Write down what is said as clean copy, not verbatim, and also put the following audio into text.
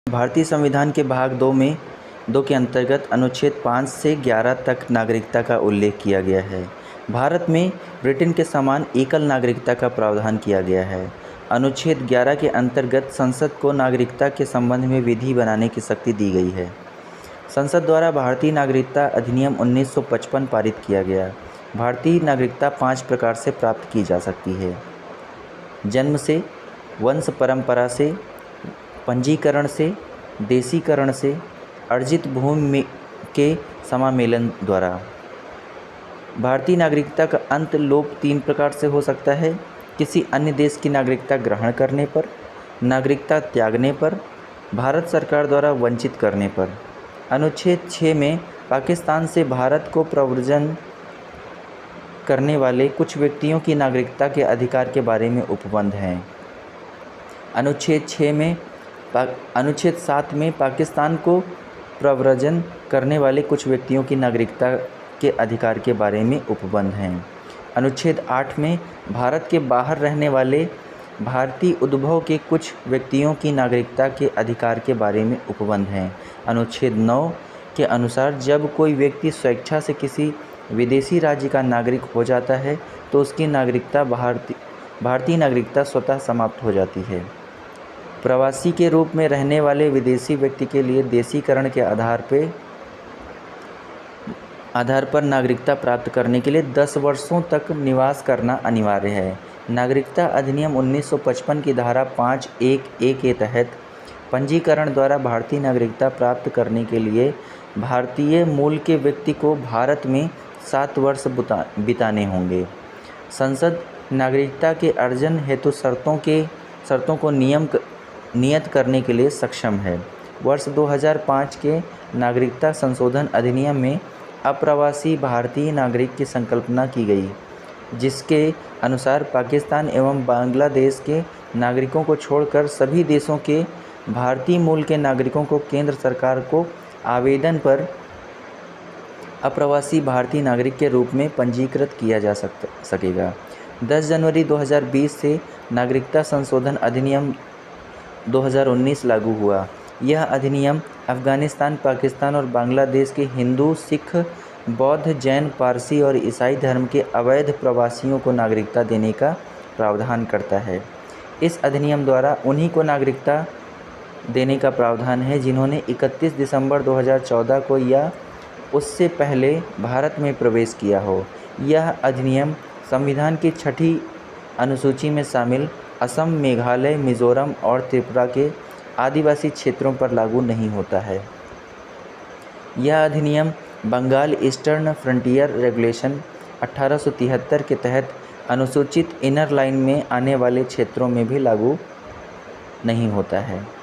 भारतीय संविधान के भाग 2 के अंतर्गत अनुच्छेद 5 से 11 तक नागरिकता का उल्लेख किया गया है। भारत में ब्रिटेन के समान एकल नागरिकता का प्रावधान किया गया है। अनुच्छेद 11 के अंतर्गत संसद को नागरिकता के संबंध में विधि बनाने की शक्ति दी गई है। संसद द्वारा भारतीय नागरिकता अधिनियम 1955 पारित किया गया। भारतीय नागरिकता 5 प्रकार से प्राप्त की जा सकती है: जन्म से, वंश परंपरा से, पंजीकरण से, देशीकरण से, अर्जित भूमि के समामेलन द्वारा। भारतीय नागरिकता का अंत लोप 3 प्रकार से हो सकता है: किसी अन्य देश की नागरिकता ग्रहण करने पर, नागरिकता त्यागने पर, भारत सरकार द्वारा वंचित करने पर। अनुच्छेद 6 में पाकिस्तान से भारत को प्रव्रजन करने वाले कुछ व्यक्तियों की नागरिकता के अधिकार के बारे में उपबंध हैं। अनुच्छेद 7 में पाकिस्तान को प्रव्रजन करने वाले कुछ व्यक्तियों की नागरिकता के अधिकार के बारे में उपबंध हैं। अनुच्छेद 8 में भारत के बाहर रहने वाले भारतीय उद्भव के कुछ व्यक्तियों की नागरिकता के अधिकार के बारे में उपबंध हैं। अनुच्छेद 9 के अनुसार जब कोई व्यक्ति स्वेच्छा से किसी विदेशी राज्य का नागरिक हो जाता है तो उसकी भारतीय नागरिकता स्वतः समाप्त हो जाती है। प्रवासी के रूप में रहने वाले विदेशी व्यक्ति के लिए देशीकरण के आधार पर नागरिकता प्राप्त करने के लिए 10 वर्षों तक निवास करना अनिवार्य है। नागरिकता अधिनियम 1955 की धारा 5(1)(a) के तहत पंजीकरण द्वारा भारतीय नागरिकता प्राप्त करने के लिए भारतीय मूल के व्यक्ति को भारत में 7 वर्ष बिताने होंगे। संसद नागरिकता के अर्जन हेतु शर्तों को नियत करने के लिए सक्षम है। वर्ष 2005 के नागरिकता संशोधन अधिनियम में अप्रवासी भारतीय नागरिक की संकल्पना की गई, जिसके अनुसार पाकिस्तान एवं बांग्लादेश के नागरिकों को छोड़कर सभी देशों के भारतीय मूल के नागरिकों को केंद्र सरकार को आवेदन पर अप्रवासी भारतीय नागरिक के रूप में पंजीकृत किया जा सकेगा। 10 जनवरी 2020 से नागरिकता संशोधन अधिनियम 2019 लागू हुआ। यह अधिनियम अफ़गानिस्तान, पाकिस्तान और बांग्लादेश के हिंदू, सिख, बौद्ध, जैन, पारसी और ईसाई धर्म के अवैध प्रवासियों को नागरिकता देने का प्रावधान करता है। इस अधिनियम द्वारा उन्हीं को नागरिकता देने का प्रावधान है जिन्होंने 31 दिसंबर 2014 को या उससे पहले भारत में प्रवेश किया हो। यह अधिनियम संविधान की 6ठी अनुसूची में शामिल असम, मेघालय, मिजोरम और त्रिपुरा के आदिवासी क्षेत्रों पर लागू नहीं होता है। यह अधिनियम बंगाल ईस्टर्न फ्रंटियर रेगुलेशन 1873 के तहत अनुसूचित इनर लाइन में आने वाले क्षेत्रों में भी लागू नहीं होता है।